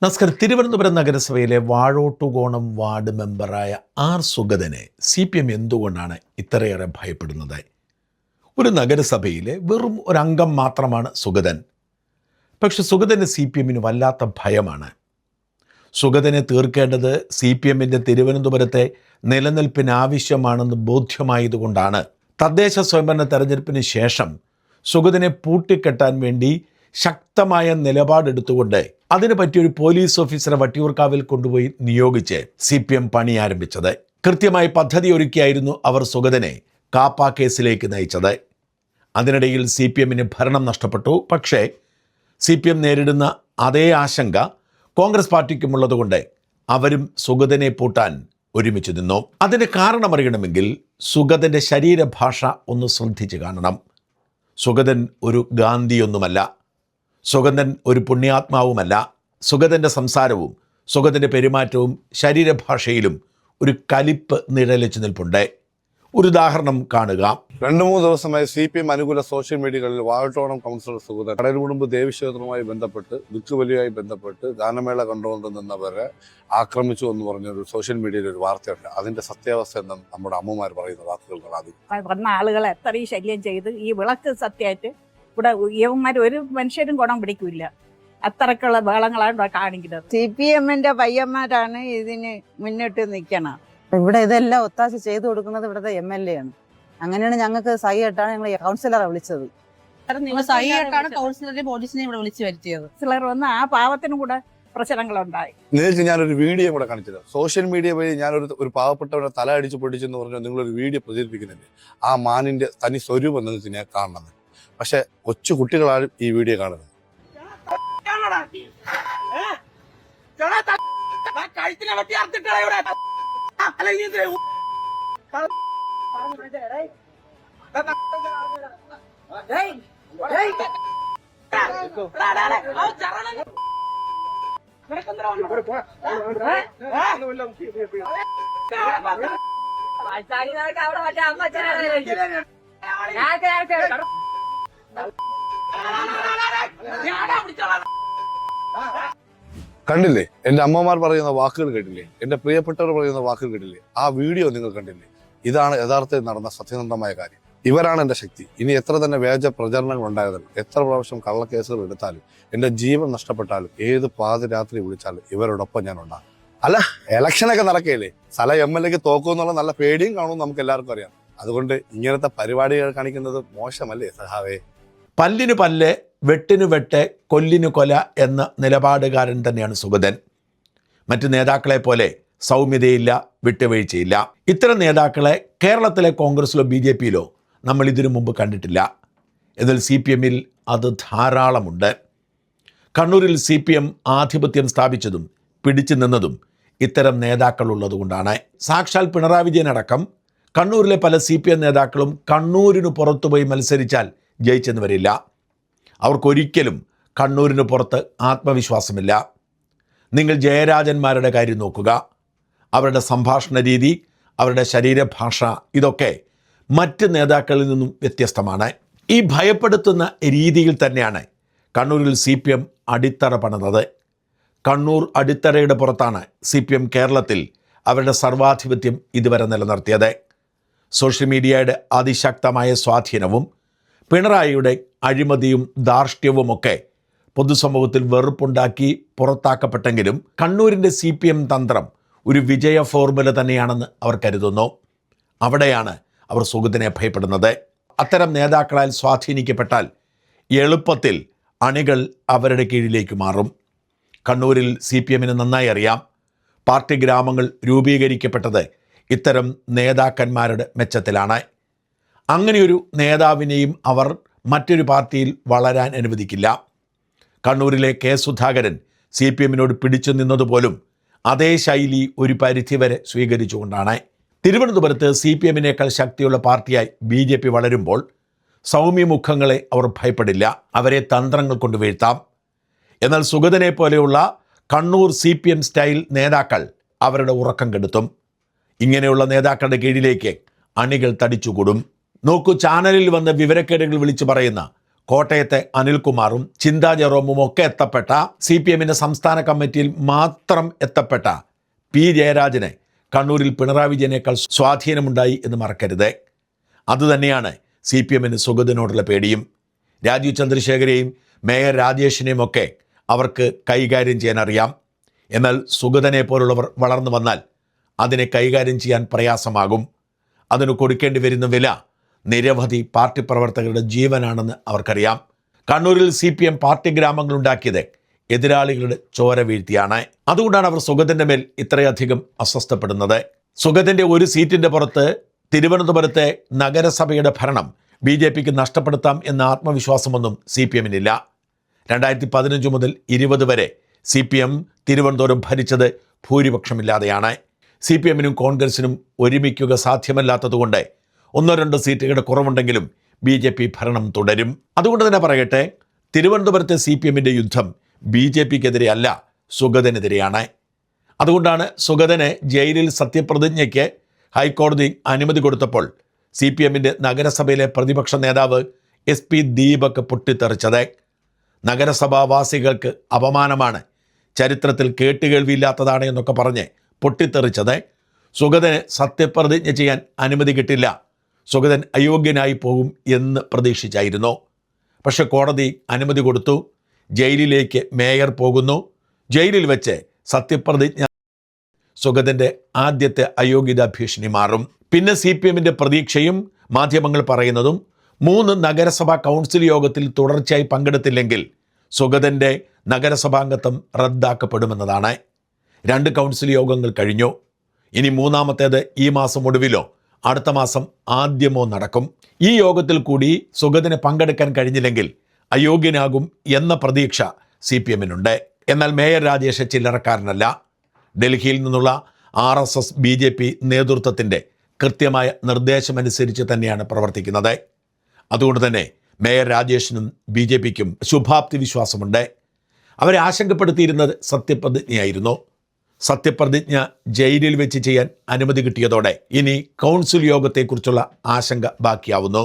നമസ്കാരം. തിരുവനന്തപുരം നഗരസഭയിലെ Vazhottukonam ward മെമ്പറായ R സുഗതനെ CPM എന്തുകൊണ്ടാണ് ഇത്രയേറെ ഭയപ്പെടുന്നത്? ഒരു നഗരസഭയിലെ വെറും ഒരംഗം മാത്രമാണ് സുഗതൻ. പക്ഷെ സുഗതന് CPMന് വല്ലാത്ത ഭയമാണ്. സുഗതനെ തീർക്കേണ്ടത് CPMൻ്റെ തിരുവനന്തപുരത്തെ നിലനിൽപ്പിനാവശ്യമാണെന്ന് ബോധ്യമായതുകൊണ്ടാണ് തദ്ദേശ സ്വയംഭരണ തെരഞ്ഞെടുപ്പിന് ശേഷം സുഗതനെ പൂട്ടിക്കെട്ടാൻ വേണ്ടി ശക്തമായ നിലപാടെടുത്തുകൊണ്ട് അതിന് പറ്റിയൊരു പോലീസ് ഓഫീസറെ വട്ടിയൂർക്കാവിൽ കൊണ്ടുപോയി നിയോഗിച്ച് CPM പണി ആരംഭിച്ചത്. കൃത്യമായി പദ്ധതി ഒരുക്കിയായിരുന്നു അവർ സുഗതനെ കാപ്പ കേസിലേക്ക് നയിച്ചത്. അതിനിടയിൽ CPMന് ഭരണം നഷ്ടപ്പെട്ടു. പക്ഷേ CPM നേരിടുന്ന അതേ ആശങ്ക കോൺഗ്രസ് പാർട്ടിക്കുമുള്ളതുകൊണ്ട് അവരും സുഗതനെ പൂട്ടാൻ ഒരുമിച്ച് നിന്നു. അതിന് കാരണമറിയണമെങ്കിൽ സുഗതൻ്റെ ശരീരഭാഷ ഒന്ന് ശ്രദ്ധിച്ച് കാണണം. സുഗതൻ ഒരു ഗാന്ധിയൊന്നുമല്ല, സുഗതൻ ഒരു പുണ്യാത്മാവുമല്ല. സുഗതൻ്റെ സംസാരവും സുഗതൻ്റെ പെരുമാറ്റവും ശരീരഭാഷയിലും ഒരു കലിപ്പ് നിഴലിച്ചു നിൽപ്പുണ്ട്. ഒരു ഉദാഹരണം കാണുക. 2-3 ദിവസമായി CPM അനുകൂല സോഷ്യൽ മീഡിയകളിൽ വാഴത്തോളം കൗൺസിലർ സുഗതൻ കടൽകുടുംബ ദേവീക്ഷേത്രവുമായി ബന്ധപ്പെട്ട് ദിക്കുബലിയുമായി ബന്ധപ്പെട്ട് ഗാനമേള കണ്ടുകൊണ്ട് നിന്നവരെ ആക്രമിച്ചു എന്ന് പറഞ്ഞൊരു സോഷ്യൽ മീഡിയയിൽ ഒരു വാർത്തയുണ്ട്. അതിന്റെ സത്യാവസ്ഥ എന്ന് നമ്മുടെ അമ്മമാർ പറയുന്ന വാക്കുകൾ വന്ന ആളുകളെ അത്രയും ശല്യം ചെയ്ത് ഈ വിളക്ക് സത്യമായിട്ട് ഇവിടെ യവന്മാർ ഒരു മനുഷ്യരും ഗുണം പിടിക്കില്ല. അത്രക്കുള്ള ബഹളങ്ങളാണ് ഇവിടെ കാണിക്കുന്നത്. CPMന്റെ പയ്യന്മാരാണ് ഇതിന് മുന്നിട്ട് നിൽക്കണം. ഇവിടെ ഇതെല്ലാം ഒത്താശ ചെയ്തു കൊടുക്കുന്നത് ഇവിടുത്തെ MLA ആണ്. അങ്ങനെയാണ് ഞങ്ങൾക്ക് സഹിയായിട്ടാണ് ഞങ്ങൾ കൗൺസിലറെ വിളിച്ചത്. കൗൺസിലറെ പോലീസിനെ ഇവിടെ വിളിച്ചു വരുത്തിയത്. ചിലർ വന്ന് ആ പാവത്തിനും കൂടെ പ്രശ്നങ്ങളുണ്ടായി. നിങ്ങൾക്ക് ഞാനൊരു വീഡിയോ കൂടെ കാണിച്ചത്. സോഷ്യൽ മീഡിയ വഴി ഞാനൊരു പാവപ്പെട്ടവരെ തല അടിച്ച് പൊടിച്ചെന്ന് പറഞ്ഞാൽ നിങ്ങളൊരു വീഡിയോ പ്രചരിപ്പിക്കുന്നുണ്ട്. ആ മാനിന്റെ തനി സ്വരൂപം നിങ്ങൾക്ക് ഞാൻ കാണണം. പക്ഷെ കൊച്ചു കുട്ടികളാണ് ഈ വീഡിയോ കാണുന്നത്. കണ്ടില്ലേ? എന്റെ അമ്മമാർ പറയുന്ന വാക്കുകൾ കേട്ടില്ലേ? എന്റെ പ്രിയപ്പെട്ടവർ പറയുന്ന വാക്കുകൾ കേട്ടില്ലേ? ആ വീഡിയോ നിങ്ങൾ കണ്ടില്ലേ? ഇതാണ് യഥാർത്ഥത്തിൽ നടന്ന സത്യസന്ധമായ കാര്യം. ഇവരാണ് എന്റെ ശക്തി. ഇനി എത്ര തന്നെ വ്യാജ പ്രചരണങ്ങൾ ഉണ്ടായതാലും, എത്ര പ്രാവശ്യം കള്ളക്കേസുകൾ എടുത്താലും, എന്റെ ജീവൻ നഷ്ടപ്പെട്ടാലും, ഏത് പാതിരാത്രി വിളിച്ചാലും ഇവരോടൊപ്പം ഞാൻ ഉണ്ടാകും. അല്ല, ഇലക്ഷനൊക്കെ നടക്കുകയില്ലേ? സ്ഥല MLAക്ക് തോക്കുമെന്നുള്ള നല്ല പേടിയും കാണുമെന്ന് നമുക്ക് എല്ലാവർക്കും അറിയാം. അതുകൊണ്ട് ഇങ്ങനത്തെ പരിപാടികൾ കാണിക്കുന്നത് മോശമല്ലേ സഹാവേ? പല്ലിനു പല്ല്, വെട്ടിനു വെട്ട്, കൊല്ലിനു കൊല എന്ന നിലപാടുകാരൻ തന്നെയാണ് സുഗതൻ. മറ്റു നേതാക്കളെ പോലെ സൗമ്യതയില്ല, വിട്ടുവീഴ്ചയില്ല. ഇത്തരം നേതാക്കളെ കേരളത്തിലെ കോൺഗ്രസിലോ BJPയിലോ നമ്മൾ ഇതിനു മുമ്പ് കണ്ടിട്ടില്ല. എന്നാൽ CPMൽ അത് ധാരാളമുണ്ട്. കണ്ണൂരിൽ CPM ആധിപത്യം സ്ഥാപിച്ചതും പിടിച്ചു നിന്നതും ഇത്തരം നേതാക്കളുള്ളതുകൊണ്ടാണ്. സാക്ഷാൽ പിണറായി വിജയനടക്കം കണ്ണൂരിലെ പല CPM നേതാക്കളും കണ്ണൂരിനു പുറത്തുപോയി മത്സരിച്ചാൽ ജയിച്ചെന്ന് വരില്ല. അവർക്കൊരിക്കലും കണ്ണൂരിന് പുറത്ത് ആത്മവിശ്വാസമില്ല. നിങ്ങൾ ജയരാജന്മാരുടെ കാര്യം നോക്കുക. അവരുടെ സംഭാഷണ രീതി, അവരുടെ ശരീരഭാഷ, ഇതൊക്കെ മറ്റ് നേതാക്കളിൽ നിന്നും വ്യത്യസ്തമാണ്. ഈ ഭയപ്പെടുത്തുന്ന രീതിയിൽ തന്നെയാണ് കണ്ണൂരിൽ CPM അടിത്തറ പണിതത്. കണ്ണൂർ അടിത്തറയുടെ പുറത്താണ് CPM കേരളത്തിൽ അവരുടെ സർവാധിപത്യം ഇതുവരെ നിലനിർത്തിയത്. സോഷ്യൽ മീഡിയയുടെ അതിശക്തമായ സ്വാധീനവും പിണറായിയുടെ അഴിമതിയും ധാർഷ്ട്യവുമൊക്കെ പൊതുസമൂഹത്തിൽ വെറുപ്പുണ്ടാക്കി പുറത്താക്കപ്പെട്ടെങ്കിലും കണ്ണൂരിൻ്റെ CPM തന്ത്രം ഒരു വിജയ ഫോർമുല തന്നെയാണെന്ന് അവർ കരുതുന്നു. അവിടെയാണ് അവർ സുഗതനെ ഭയപ്പെടുന്നത്. അത്തരം നേതാക്കളാൽ സ്വാധീനിക്കപ്പെട്ടാൽ എളുപ്പത്തിൽ അണികൾ അവരുടെ കീഴിലേക്ക് മാറും. കണ്ണൂരിൽ CPMന് നന്നായി അറിയാം. പാർട്ടി ഗ്രാമങ്ങൾ രൂപീകരിക്കപ്പെട്ടത് ഇത്തരം നേതാക്കന്മാരുടെ മെച്ചത്തിലാണ്. അങ്ങനെയൊരു നേതാവിനെയും അവർ മറ്റൊരു പാർട്ടിയിൽ വളരാൻ അനുവദിക്കില്ല. കണ്ണൂരിലെ K. സുധാകരൻ CPMനോട് പിടിച്ചു നിന്നതുപോലും അതേ ശൈലി ഒരു പരിധിവരെ സ്വീകരിച്ചുകൊണ്ടാണ്. തിരുവനന്തപുരത്ത് CPMനേക്കാൾ ശക്തിയുള്ള പാർട്ടിയായി BJP വളരുമ്പോൾ സൗമ്യമുഖങ്ങളെ അവർ ഭയപ്പെടില്ല. അവരെ തന്ത്രങ്ങൾ കൊണ്ട് വീഴ്ത്താം. എന്നാൽ സുഗതനെ പോലെയുള്ള കണ്ണൂർ CPM സ്റ്റൈൽ നേതാക്കൾ അവരുടെ ഉറക്കം കെടുത്തും. ഇങ്ങനെയുള്ള നേതാക്കളുടെ കീഴിലേക്ക് അണികൾ തടിച്ചുകൂടും. നോക്കൂ, ചാനലിൽ വന്ന് വിവരക്കേടുകൾ വിളിച്ചു പറയുന്ന കോട്ടയത്തെ അനിൽകുമാറും ചിന്താ ജെറോമും ഒക്കെ എത്തപ്പെട്ട CPM-ന്റെ സംസ്ഥാന കമ്മിറ്റിയിൽ മാത്രം എത്തപ്പെട്ട പി ജയരാജന് കണ്ണൂരിൽ പിണറായി വിജയനേക്കാൾ സ്വാധീനമുണ്ടായി എന്ന് മറക്കരുത്. അതുതന്നെയാണ് CPM-ന് സുഗതനോടുള്ള പേടിയും. രാജീവ് ചന്ദ്രശേഖരെയും മേയർ രാജേഷിനെയും ഒക്കെ അവർക്ക് കൈകാര്യം ചെയ്യാൻ അറിയാം. എന്നാൽ സുഗതനെ പോലുള്ളവർ വളർന്നു വന്നാൽ അതിനെ കൈകാര്യം ചെയ്യാൻ പ്രയാസമാകും. അതിന് കൊടുക്കേണ്ടി വരുന്ന വില നിരവധി പാർട്ടി പ്രവർത്തകരുടെ ജീവനാണെന്ന് അവർക്കറിയാം. കണ്ണൂരിൽ CPM പാർട്ടി ഗ്രാമങ്ങളുണ്ടാക്കിയത് എതിരാളികളുടെ ചോര വീഴ്ത്തിയാണ്. അതുകൊണ്ടാണ് അവർ സുഗതന്റെ മേൽ ഇത്രയധികം അസ്വസ്ഥപ്പെടുന്നത്. സുഗതന്റെ ഒരു സീറ്റിന്റെ പുറത്ത് തിരുവനന്തപുരത്തെ നഗരസഭയുടെ ഭരണം BJPക്ക് നഷ്ടപ്പെടുത്താം എന്ന ആത്മവിശ്വാസമൊന്നും CPM-നില്ല. 2015 മുതൽ 20 വരെ CPM തിരുവനന്തപുരം ഭരിച്ചത് ഭൂരിപക്ഷമില്ലാതെയാണ്. CPM-നും കോൺഗ്രസിനും ഒരുമിക്കുക സാധ്യമല്ലാത്തതുകൊണ്ട് 1-2 സീറ്റുകളുടെ കുറവുണ്ടെങ്കിലും BJP ഭരണം തുടരും. അതുകൊണ്ട് തന്നെ പറയട്ടെ, തിരുവനന്തപുരത്തെ CPM-ന്റെ യുദ്ധം BJPക്കെതിരെ അല്ല, സുഗതനെതിരെയാണ്. അതുകൊണ്ടാണ് സുഗതന് ജയിലിൽ സത്യപ്രതിജ്ഞയ്ക്ക് ഹൈക്കോടതി അനുമതി കൊടുത്തപ്പോൾ CPM-ന്റെ നഗരസഭയിലെ പ്രതിപക്ഷ നേതാവ് SP ദീപക് പൊട്ടിത്തെറിച്ചത്. നഗരസഭാവാസികൾക്ക് അപമാനമാണ്, ചരിത്രത്തിൽ കേട്ടുകേൾവിയില്ലാത്തതാണ് എന്നൊക്കെ പറഞ്ഞ് പൊട്ടിത്തെറിച്ചത്. സുഗതന് സത്യപ്രതിജ്ഞ ചെയ്യാൻ അനുമതി കിട്ടില്ല, സുഗതൻ അയോഗ്യനായി പോകും എന്ന് പ്രതീക്ഷിച്ചായിരുന്നു. പക്ഷെ കോടതി അനുമതി കൊടുത്തു. ജയിലിലേക്ക് മേയർ പോകുന്നു. ജയിലിൽ വെച്ച് സത്യപ്രതിജ്ഞ സുഗതന്റെ ആദ്യത്തെ അയോഗ്യതാ ഭീഷണി മാറും. പിന്നെ CPM-ന്റെ പ്രതീക്ഷയും മാധ്യമങ്ങൾ പറയുന്നതും 3 നഗരസഭാ കൗൺസിൽ യോഗത്തിൽ തുടർച്ചയായി പങ്കെടുത്തില്ലെങ്കിൽ സുഗതന്റെ നഗരസഭാംഗത്വം റദ്ദാക്കപ്പെടുമെന്നതാണ്. 2 കൗൺസിൽ യോഗങ്ങൾ കഴിഞ്ഞു. ഇനി 3-ാമത്തേത് ഈ മാസം ഒടുവിലോ അടുത്ത മാസം ആദ്യമോ നടക്കും. ഈ യോഗത്തിൽ കൂടി സുഗതന് പങ്കെടുക്കാൻ കഴിഞ്ഞില്ലെങ്കിൽ അയോഗ്യനാകും എന്ന പ്രതീക്ഷ CPM-നുണ്ട്. എന്നാൽ മേയർ രാജേഷ് ചില്ലറക്കാരനല്ല. ഡൽഹിയിൽ നിന്നുള്ള RSS BJP നേതൃത്വത്തിൻ്റെ കൃത്യമായ നിർദ്ദേശമനുസരിച്ച് തന്നെയാണ് പ്രവർത്തിക്കുന്നത്. അതുകൊണ്ട് തന്നെ മേയർ രാജേഷിനും BJPക്കും ശുഭാപ്തി വിശ്വാസമുണ്ട്. അവരെ ആശങ്കപ്പെടുത്തിയിരുന്നത് സത്യപ്രതിജ്ഞയായിരുന്നു. സത്യപ്രതിജ്ഞ ജയിലിൽ വെച്ച് ചെയ്യാൻ അനുമതി കിട്ടിയതോടെ ഇനി കൗൺസിൽ യോഗത്തെക്കുറിച്ചുള്ള ആശങ്ക ബാക്കിയാവുന്നു.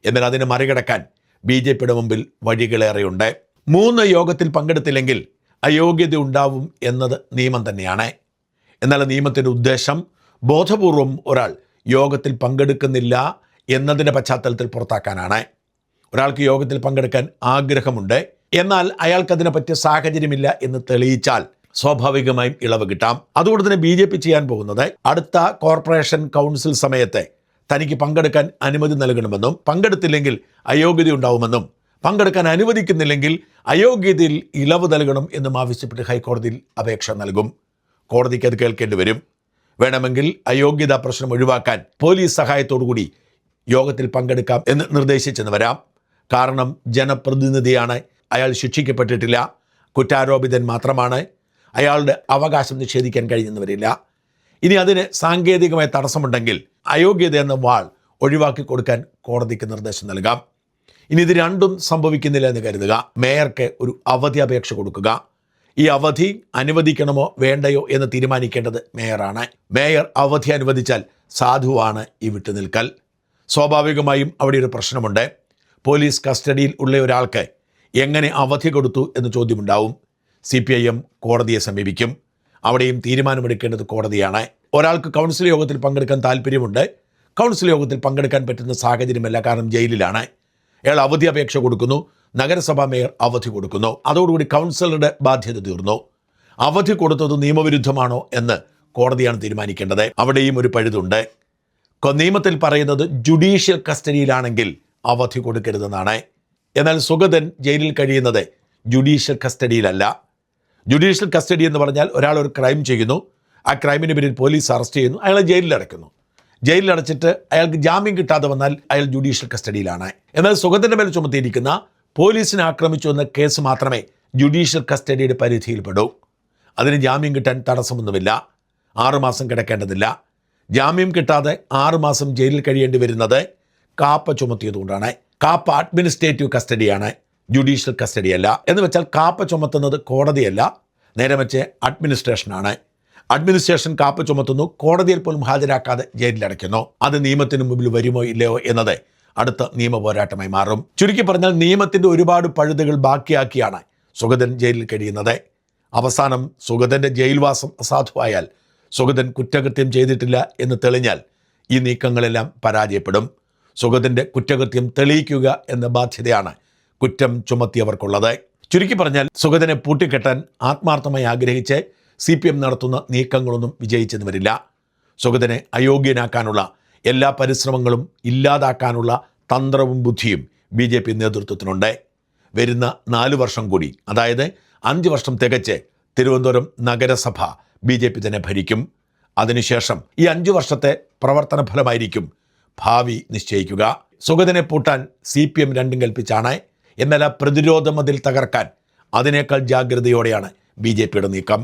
എന്നാൽ അതിനെ മറികടക്കാൻ BJPയുടെ മുമ്പിൽ വഴികളേറെയുണ്ട്. 3 യോഗത്തിൽ പങ്കെടുത്തില്ലെങ്കിൽ അയോഗ്യത ഉണ്ടാവും എന്നത് നിയമം തന്നെയാണ്. എന്നാൽ നിയമത്തിൻ്റെ ഉദ്ദേശം ബോധപൂർവം ഒരാൾ യോഗത്തിൽ പങ്കെടുക്കുന്നില്ല എന്നതിൻ്റെ പശ്ചാത്തലത്തിൽ പുറത്താക്കാനാണ്. ഒരാൾക്ക് യോഗത്തിൽ പങ്കെടുക്കാൻ ആഗ്രഹമുണ്ട്, എന്നാൽ അയാൾക്കതിനെ പറ്റിയ സാഹചര്യമില്ല എന്ന് തെളിയിച്ചാൽ സ്വാഭാവികമായും ഇളവ് കിട്ടാം. അതുകൊണ്ട് തന്നെ BJP ചെയ്യാൻ പോകുന്നത് അടുത്ത കോർപ്പറേഷൻ കൗൺസിൽ സമയത്ത് തനിക്ക് പങ്കെടുക്കാൻ അനുമതി നൽകണമെന്നും പങ്കെടുത്തില്ലെങ്കിൽ അയോഗ്യത ഉണ്ടാവുമെന്നും പങ്കെടുക്കാൻ അനുവദിക്കുന്നില്ലെങ്കിൽ അയോഗ്യതയിൽ ഇളവ് നൽകണം എന്നും ആവശ്യപ്പെട്ട് ഹൈക്കോടതിയിൽ അപേക്ഷ നൽകും. കോടതിക്ക് അത് കേൾക്കേണ്ടി വരും. വേണമെങ്കിൽ അയോഗ്യതാ പ്രശ്നം ഒഴിവാക്കാൻ പോലീസ് സഹായത്തോടുകൂടി യോഗത്തിൽ പങ്കെടുക്കാം എന്ന് നിർദ്ദേശിച്ചെന്ന് വരാം. കാരണം ജനപ്രതിനിധിയാണ്, അയാൾ ശിക്ഷിക്കപ്പെട്ടിട്ടില്ല, കുറ്റാരോപിതൻ മാത്രമാണ്, അയാളുടെ അവകാശം നിഷേധിക്കാൻ കഴിയുമെന്ന് വരില്ല. ഇനി അതിന് സാങ്കേതികമായ തടസ്സമുണ്ടെങ്കിൽ അയോഗ്യത എന്ന വാൾ ഒഴിവാക്കി കൊടുക്കാൻ കോടതിക്ക് നിർദ്ദേശം നൽകാം. ഇനി ഇത് രണ്ടും സംഭവിക്കുന്നില്ല എന്ന് കരുതുക. മേയർക്ക് ഒരു അവധി അപേക്ഷ കൊടുക്കുക. ഈ അവധി അനുവദിക്കണമോ വേണ്ടയോ എന്ന് തീരുമാനിക്കേണ്ടത് മേയറാണ്. മേയർ അവധി അനുവദിച്ചാൽ സാധുവാണ് ഈ വിട്ടുനിൽക്കൽ. സ്വാഭാവികമായും അവിടെ ഒരു പ്രശ്നമുണ്ട്. പോലീസ് കസ്റ്റഡിയിൽ ഉള്ള ഒരാൾക്ക് എങ്ങനെ അവധി കൊടുത്തു എന്ന് ചോദ്യമുണ്ടാവും. CPIM കോടതിയെ സമീപിക്കും. അവിടെയും തീരുമാനമെടുക്കേണ്ടത് കോടതിയാണ്. ഒരാൾക്ക് കൗൺസിൽ യോഗത്തിൽ പങ്കെടുക്കാൻ താല്പര്യമുണ്ട്, കൗൺസിൽ യോഗത്തിൽ പങ്കെടുക്കാൻ പറ്റുന്ന സാഹചര്യമല്ല, കാരണം ജയിലിലാണ്. അയാൾ അവധി അപേക്ഷ കൊടുക്കുന്നു, നഗരസഭാ മേയർ അവധി കൊടുക്കുന്നു. അതോടുകൂടി കൗൺസിലറുടെ ബാധ്യത തീർന്നു. അവധി കൊടുത്തത് നിയമവിരുദ്ധമാണോ എന്ന് കോടതിയാണ് തീരുമാനിക്കേണ്ടത്. അവിടെയും ഒരു പഴുതുണ്ട്. നിയമത്തിൽ പറയുന്നത് ജുഡീഷ്യൽ കസ്റ്റഡിയിലാണെങ്കിൽ അവധി കൊടുക്കരുതെന്നാണ്. എന്നാൽ സുഗതൻ ജയിലിൽ കഴിയുന്നത് ജുഡീഷ്യൽ കസ്റ്റഡിയിലല്ല. ജുഡീഷ്യൽ കസ്റ്റഡി എന്ന് പറഞ്ഞാൽ ഒരാൾ ഒരു ക്രൈം ചെയ്യുന്നു, ആ ക്രൈമിന് പേരിൽ പോലീസ് അറസ്റ്റ് ചെയ്യുന്നു, അയാളെ ജയിലിലടയ്ക്കുന്നു. ജയിലിലടച്ചിട്ട് അയാൾക്ക് ജാമ്യം കിട്ടാതെ വന്നാൽ അയാൾ ജുഡീഷ്യൽ കസ്റ്റഡിയിലാണ്. എന്നാൽ സുഗതന്റെ മേൽ ചുമത്തിയിരിക്കുന്ന പോലീസിനെ ആക്രമിച്ചു എന്ന കേസ് മാത്രമേ ജുഡീഷ്യൽ കസ്റ്റഡിയുടെ പരിധിയിൽപ്പെടൂ. അതിന് ജാമ്യം കിട്ടാൻ തടസ്സമൊന്നുമില്ല. 6 മാസം കിടക്കേണ്ടതില്ല. ജാമ്യം കിട്ടാതെ 6 മാസം ജയിലിൽ കഴിയേണ്ടി വരുന്നത് കാപ്പ ചുമത്തിയതുകൊണ്ടാണ്. കാപ്പ അഡ്മിനിസ്ട്രേറ്റീവ് കസ്റ്റഡിയാണ്, ജുഡീഷ്യൽ കസ്റ്റഡിയല്ല. എന്ന് വെച്ചാൽ കാപ്പ ചുമത്തുന്നത് കോടതിയല്ല, നേരെ വെച്ച് അഡ്മിനിസ്ട്രേഷനാണ്. അഡ്മിനിസ്ട്രേഷൻ കാപ്പ ചുമത്തുന്നു, കോടതിയിൽ പോലും ഹാജരാക്കാതെ ജയിലിലടയ്ക്കുന്നു. അത് നിയമത്തിന് മുമ്പിൽ വരുമോ ഇല്ലയോ എന്നത് അടുത്ത നിയമ പോരാട്ടമായി മാറും. ചുരുക്കി പറഞ്ഞാൽ നിയമത്തിൻ്റെ ഒരുപാട് പഴുതുകൾ ബാക്കിയാക്കിയാണ് സുഗതൻ ജയിലിൽ കഴിയുന്നത്. അവസാനം സുഗതൻ്റെ ജയിൽവാസം അസാധുവായാൽ, സുഗതൻ കുറ്റകൃത്യം ചെയ്തിട്ടില്ല എന്ന് തെളിഞ്ഞാൽ ഈ നീക്കങ്ങളെല്ലാം പരാജയപ്പെടും. സുഗതൻ്റെ കുറ്റകൃത്യം തെളിയിക്കുക എന്ന ബാധ്യതയാണ് കുറ്റം ചുമത്തിയവർക്കുള്ളത്. ചുരുക്കി പറഞ്ഞാൽ സുഗതനെ പൂട്ടിക്കെട്ടാൻ ആത്മാർത്ഥമായി ആഗ്രഹിച്ച് CPM നടത്തുന്ന നീക്കങ്ങളൊന്നും വിജയിച്ചെന്ന് വരില്ല. സുഗതനെ അയോഗ്യനാക്കാനുള്ള എല്ലാ പരിശ്രമങ്ങളും ഇല്ലാതാക്കാനുള്ള തന്ത്രവും ബുദ്ധിയും BJP നേതൃത്വത്തിനുണ്ട്. വരുന്ന 4 വർഷം കൂടി, അതായത് 5 വർഷം തികച്ച് തിരുവനന്തപുരം നഗരസഭ BJP തന്നെ ഭരിക്കും. അതിനുശേഷം ഈ 5 വർഷത്തെ പ്രവർത്തന ഫലമായിരിക്കും ഭാവി നിശ്ചയിക്കുക. സുഗതനെ പൂട്ടാൻ CPM രണ്ടും കൽപ്പിച്ചാണ്. എന്നാൽ ആ പ്രതിരോധ മതിൽ തകർക്കാൻ അതിനേക്കാൾ ജാഗ്രതയോടെയാണ് BJPയുടെ നീക്കം.